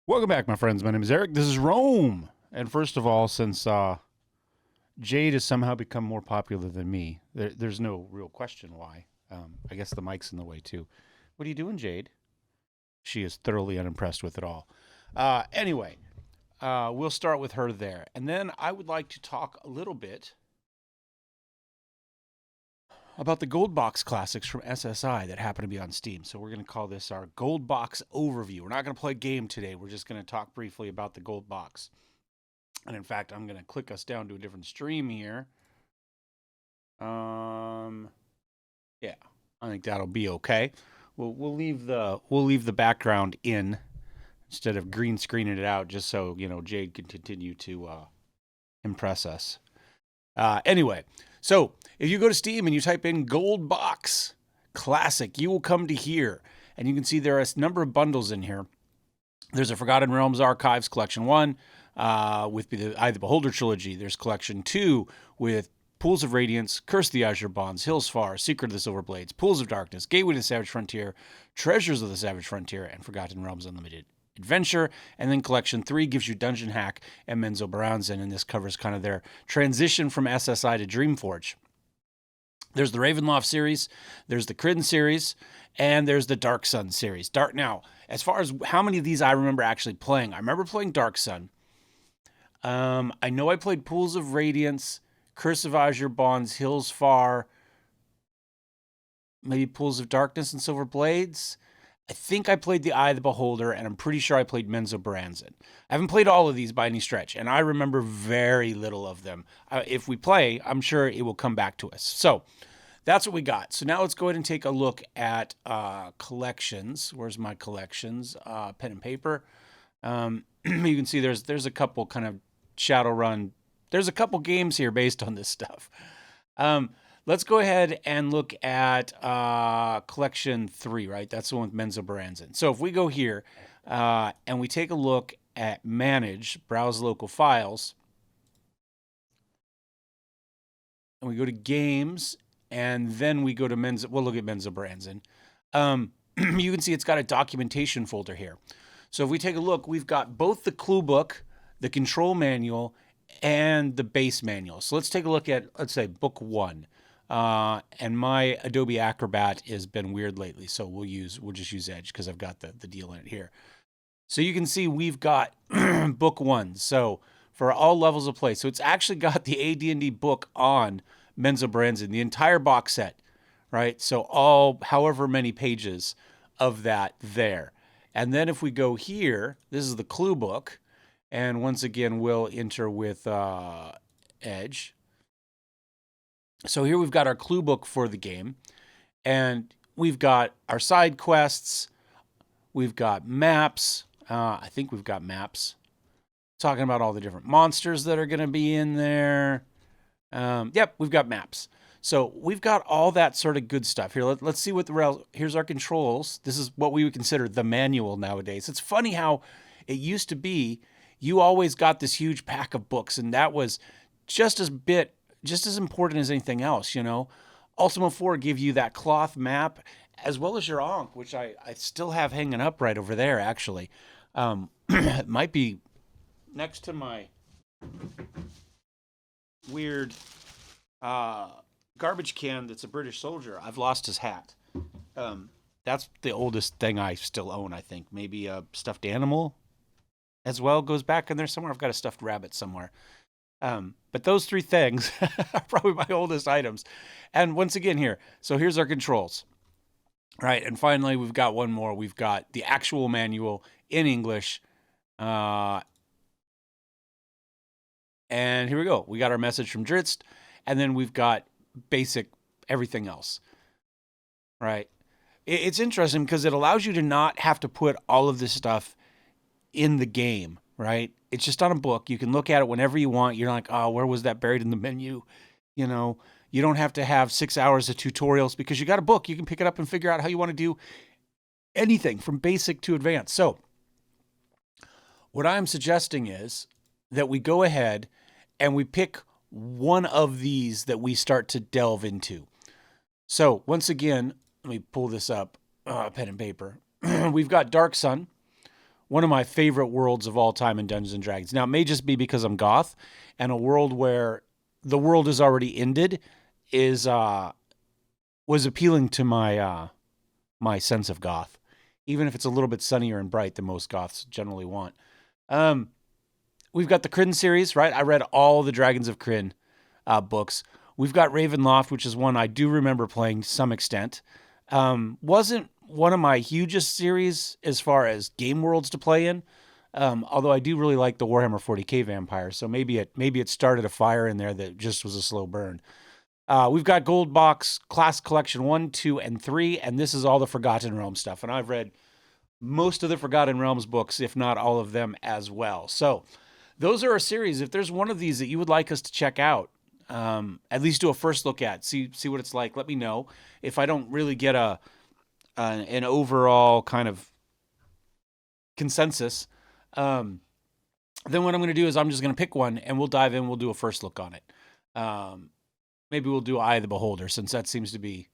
Welcome back, my friends. My name is Eric. This is Rome. And first of all, since Jade has somehow become more popular than me, there's no real question why. I guess the mic's in the way, too. What are you doing, Jade? She is thoroughly unimpressed with it all. Anyway, we'll start with her there. And then I would like to talk a little bit about the Gold Box classics from SSI that happen to be on Steam. So we're going to call this our Gold Box Overview. We're not going to play a game today. We're just going to talk briefly about the Gold Box. And in fact, I'm going to click us down to a different stream here. Yeah, I think that'll be okay. We'll leave the background in instead of green screening it out, just so Jade can continue to impress us. Anyway, so if you go to Steam and you type in Gold Box Classic, you will come to here, and you can see there are a number of bundles in here. There's a Forgotten Realms Archives Collection 1 with the Eye of the Beholder trilogy. There's Collection 2 with Pools of Radiance, Curse of the Azure Bonds, Hills Far, Secret of the Silver Blades, Pools of Darkness, Gateway to the Savage Frontier, Treasures of the Savage Frontier, and Forgotten Realms Unlimited Adventure. And then Collection 3 gives you Dungeon Hack and Menzoberranzan, and this covers kind of their transition from SSI to Dreamforge. There's the Ravenloft series, there's the Cridden series, and there's the Dark Sun series. Now, as far as how many of these I remember actually playing, I remember playing Dark Sun. I know I played Pools of Radiance, Curse of Azure Bonds, Hills Far, maybe Pools of Darkness and Silver Blades. I think I played the Eye of the Beholder, and I'm pretty sure I played Menzoberranzan. I haven't played all of these by any stretch, and I remember very little of them. If we play, I'm sure it will come back to us. So that's what we got. So now let's go ahead and take a look at collections. Where's my collections? Pen and paper. You can see there's a couple kind of Shadowrun. There's a couple games here based on this stuff. Let's go ahead and look at Collection 3, right? That's the one with Menzoberranzan. So if we go here and we take a look at Manage, Browse Local Files, and we go to Games, and then we go to we'll look at Menzoberranzan. You can see it's got a documentation folder here. So if we take a look, we've got both the clue book, the control manual, and the base manual. So let's take a look at, let's say, book 1. And my Adobe Acrobat has been weird lately, so we'll just use Edge because I've got the deal in it here. So you can see we've got book 1. So for all levels of play, so it's actually got the AD&D book on Menzoberranzan, the entire box set, right? So all however many pages of that there. And then if we go here, this is the clue book, and once again we'll enter with Edge. So here we've got our clue book for the game, and we've got our side quests, we've got maps, I think we've got maps, talking about all the different monsters that are going to be in there. Yep, we've got maps. So we've got all that sort of good stuff. Here, let's see what here's our controls. This is what we would consider the manual nowadays. It's funny how it used to be you always got this huge pack of books, and that was just as important as anything else, Ultima 4 gave you that cloth map as well as your Ankh, which I still have hanging up right over there, actually. It might be next to my weird garbage can that's a British soldier. I've lost his hat. That's the oldest thing I still own, I think. Maybe a stuffed animal as well goes back in there somewhere. I've got a stuffed rabbit somewhere. But those 3 things are probably my oldest items. And once again here, so here's our controls. Right, and finally we've got one more. We've got the actual manual in English. And here we go. We got our message from Dritz, and then we've got basic everything else. Right? It's interesting because it allows you to not have to put all of this stuff in the game, right? It's just on a book. You can look at it whenever you want. You're like, oh, where was that buried in the menu? You don't have to have 6 hours of tutorials because you got a book. You can pick it up and figure out how you want to do anything from basic to advanced. So what I'm suggesting is that we go ahead and we pick one of these that we start to delve into. So once again, let me pull this up, pen and paper. We've got Dark Sun, one of my favorite worlds of all time in Dungeons and Dragons. Now, it may just be because I'm goth, and a world where the world is already ended is was appealing to my my sense of goth, even if it's a little bit sunnier and bright than most goths generally want. Um, we've got the Kryn series, right? I read all the Dragons of Kryn books. We've got Ravenloft, which is one I do remember playing to some extent. Wasn't one of my hugest series as far as game worlds to play in. Although I do really like the Warhammer 40K vampire, so maybe it started a fire in there that just was a slow burn. We've got Gold Box Class Collection 1, 2, and 3, and this is all the Forgotten Realms stuff. And I've read most of the Forgotten Realms books, if not all of them as well. So those are a series. If there's one of these that you would like us to check out, at least do a first look at, see what it's like. Let me know. If I don't really get an overall kind of consensus, then what I'm going to do is I'm just going to pick one and we'll dive in. We'll do a first look on it. Maybe we'll do Eye of the Beholder, since that seems to be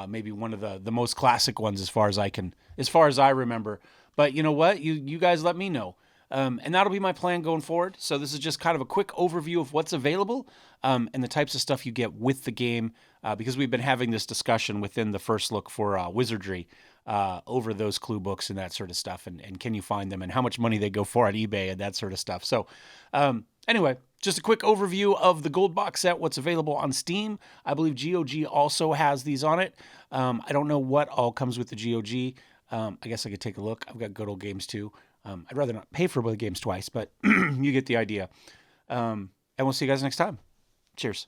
maybe one of the most classic ones as far as I remember. But you know what? You guys let me know. And that'll be my plan going forward. So this is just kind of a quick overview of what's available and the types of stuff you get with the game, because we've been having this discussion within the first look for Wizardry over those clue books and that sort of stuff. And can you find them and how much money they go for on eBay and that sort of stuff. So anyway, just a quick overview of the Gold Box set, what's available on Steam. I believe GOG also has these on it. I don't know what all comes with the GOG. I guess I could take a look. I've got Good Old Games too. I'd rather not pay for both games twice, but you get the idea. And we'll see you guys next time. Cheers.